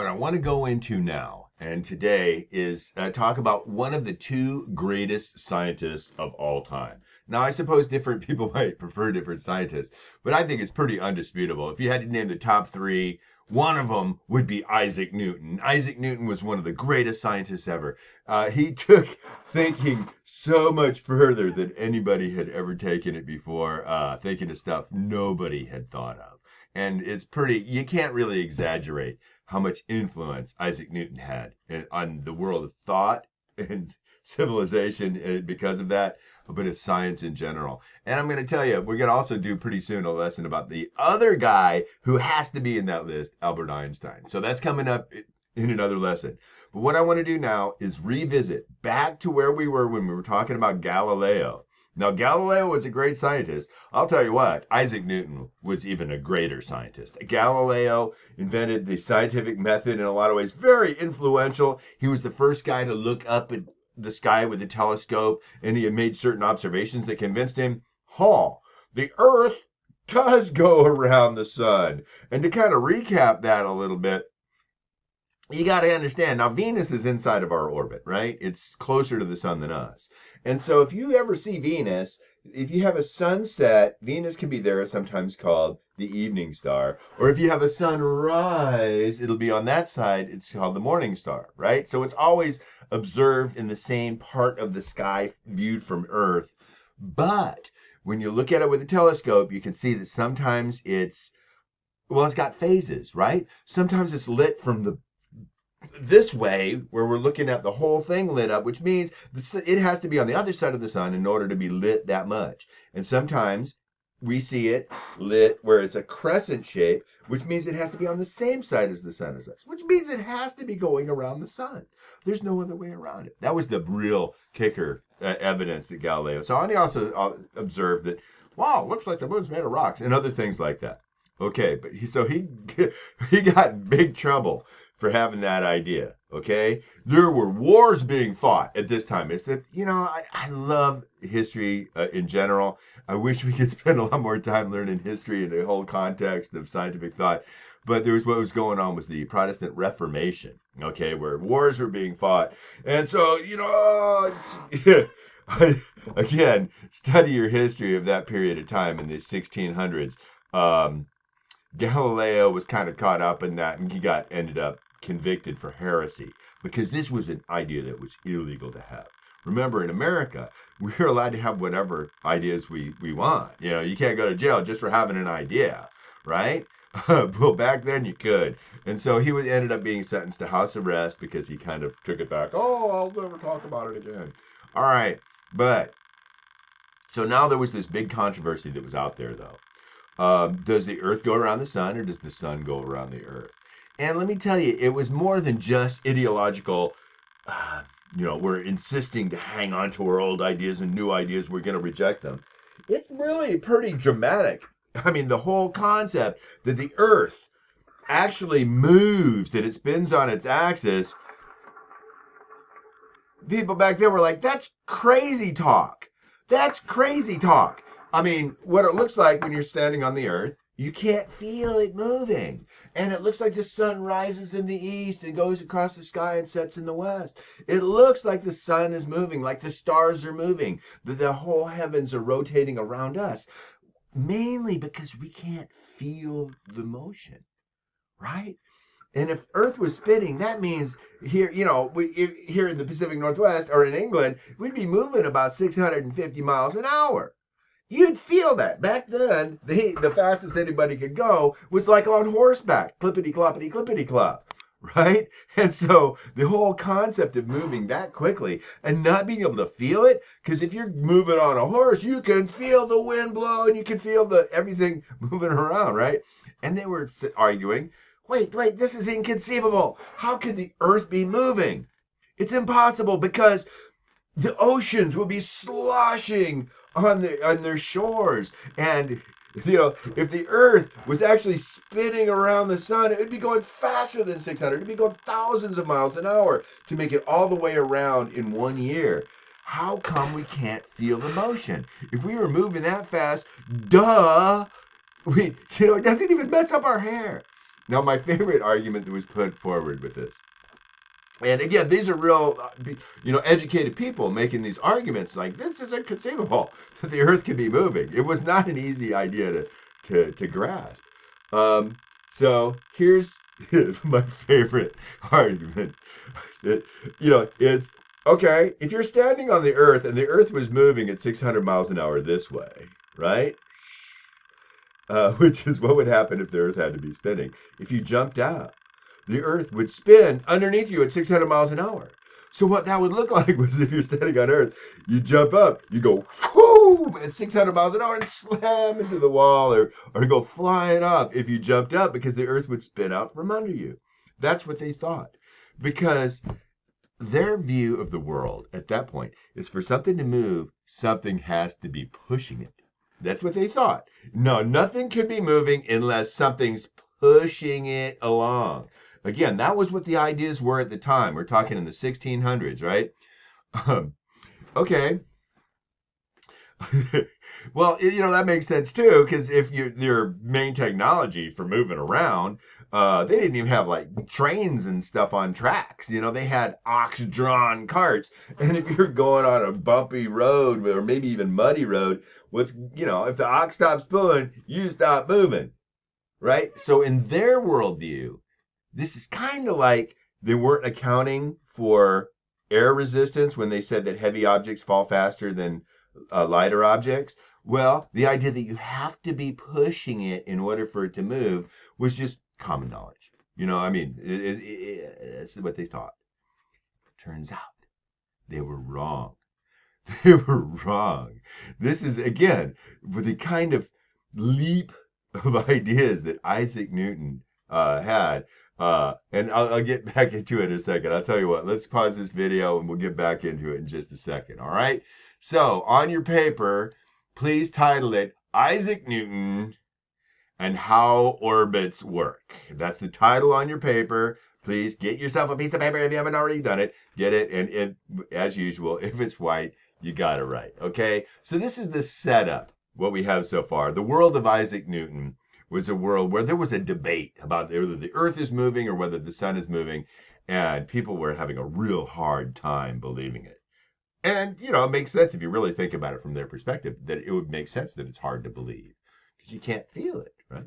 What I want to go into now and today is talk about one of the two greatest scientists of all time. Now, I suppose different people might prefer different scientists, but I think it's pretty undisputable. If you had to name the top three, one of them would be Isaac Newton. Isaac Newton was one of the greatest scientists ever. He took thinking so much further than anybody had ever taken it before, thinking of stuff nobody had thought of. And it's pretty, you can't really exaggerate how much influence Isaac Newton had on the world of thought and civilization because of that, but it's science in general. And I'm going to tell you, we're going to also do pretty soon a lesson about the other guy who has to be in that list, Albert Einstein. So that's coming up in another lesson. But what I want to do now is revisit back to where we were when we were talking about Galileo. Now, Galileo was a great scientist. I'll tell you what, Isaac Newton was even a greater scientist. Galileo invented the scientific method in a lot of ways, very influential. He was the first guy to look up at the sky with a telescope, and he had made certain observations that convinced him, the Earth does go around the sun. And to kind of recap that a little bit, you got to understand now Venus is inside of our orbit, right? It's closer to the sun than us. And so if you ever see Venus, if you have a sunset, Venus can be there, sometimes called the evening star. Or if you have a sunrise, it'll be on that side. It's called the morning star, right? So it's always observed in the same part of the sky viewed from Earth. But when you look at it with a telescope, you can see that sometimes it's got phases, right? Sometimes it's lit from this way, where we're looking at the whole thing lit up, which means it has to be on the other side of the sun in order to be lit that much. And sometimes we see it lit where it's a crescent shape, which means it has to be on the same side as the sun as us, which means it has to be going around the sun. There's no other way around it. That was the real kicker evidence that Galileo saw. And he also observed that, wow, looks like the moon's made of rocks, and other things like that. Okay, but he got in big trouble for having that idea. Okay, there were wars being fought at this time. It's that, I love history in general. I wish we could spend a lot more time learning history in the whole context of scientific thought. But what was going on was the Protestant Reformation, okay, where wars were being fought. And so, again, study your history of that period of time in the 1600s. Galileo was kind of caught up in that, and he ended up convicted for heresy because this was an idea that was illegal to have. Remember, in America, we're allowed to have whatever ideas we want. You can't go to jail just for having an idea, right? Well, back then you could. And so he ended up being sentenced to house arrest because he kind of took it back. Oh, I'll never talk about it again. All right. But so now there was this big controversy that was out there, though. Does the Earth go around the sun, or does the sun go around the Earth? And let me tell you, it was more than just ideological. We're insisting to hang on to our old ideas and new ideas. We're going to reject them. It's really pretty dramatic. I mean, the whole concept that the Earth actually moves, that it spins on its axis. People back then were like, that's crazy talk. That's crazy talk. I mean, what it looks like when you're standing on the Earth, you can't feel it moving. And it looks like the sun rises in the east and goes across the sky and sets in the west. It looks like the sun is moving, like the stars are moving, that the whole heavens are rotating around us, mainly because we can't feel the motion, right? And if Earth was spinning, that means here, here in the Pacific Northwest or in England, we'd be moving about 650 miles an hour. You'd feel that. Back then, the fastest anybody could go was like on horseback, clippity-cloppity, clippity-clop, right? And so the whole concept of moving that quickly and not being able to feel it, because if you're moving on a horse, you can feel the wind blow and you can feel everything moving around, right? And they were arguing, wait, this is inconceivable. How could the Earth be moving? It's impossible because the oceans will be sloshing on their shores, and if the Earth was actually spinning around the sun, it would be going faster than 600. It'd be going thousands of miles an hour to make it all the way around in 1 year. How come we can't feel the motion? If we were moving that fast, it doesn't even mess up our hair. Now, my favorite argument that was put forward with this, and again, these are real, educated people making these arguments like this is inconceivable that the Earth can be moving. It was not an easy idea to grasp. Um, so here's my favorite argument. That, it's okay if you're standing on the Earth and the Earth was moving at 600 miles an hour this way, right? Which is what would happen if the Earth had to be spinning. If you jumped out, the Earth would spin underneath you at 600 miles an hour. So what that would look like was if you're standing on Earth, you jump up, you go whoo at 600 miles an hour and slam into the wall, or go flying off if you jumped up because the Earth would spin out from under you. That's what they thought, because their view of the world at that point is for something to move, something has to be pushing it. That's what they thought. No, nothing could be moving unless something's pushing it along. Again, that was what the ideas were at the time. We're talking in the 1600s, right? Okay. Well, that makes sense too, because if your main technology for moving around, they didn't even have like trains and stuff on tracks. They had ox-drawn carts, and if you're going on a bumpy road or maybe even muddy road, if the ox stops pulling, you stop moving, right? So in their worldview, this is kind of like they weren't accounting for air resistance when they said that heavy objects fall faster than lighter objects. Well, the idea that you have to be pushing it in order for it to move was just common knowledge. That's what they thought. Turns out they were wrong. They were wrong. This is, again, with the kind of leap of ideas that Isaac Newton had. And I'll get back into it in a second. I'll tell you what, let's pause this video and we'll get back into it in just a second. All right. So on your paper, please title it Isaac Newton and How Orbits Work. That's the title on your paper. Please get yourself a piece of paper if you haven't already done it. Get it. And as usual, if it's white, you got it right. Okay. So this is the setup, what we have so far. The world of Isaac Newton was a world where there was a debate about whether the earth is moving or whether the sun is moving, and people were having a real hard time believing it. And, it makes sense if you really think about it from their perspective, that it would make sense that it's hard to believe because you can't feel it, right?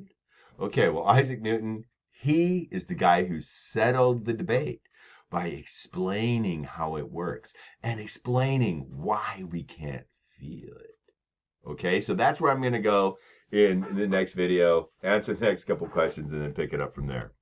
Okay, well, Isaac Newton, he is the guy who settled the debate by explaining how it works and explaining why we can't feel it. Okay, so that's where I'm going to go in the next video, answer the next couple questions, and then pick it up from there.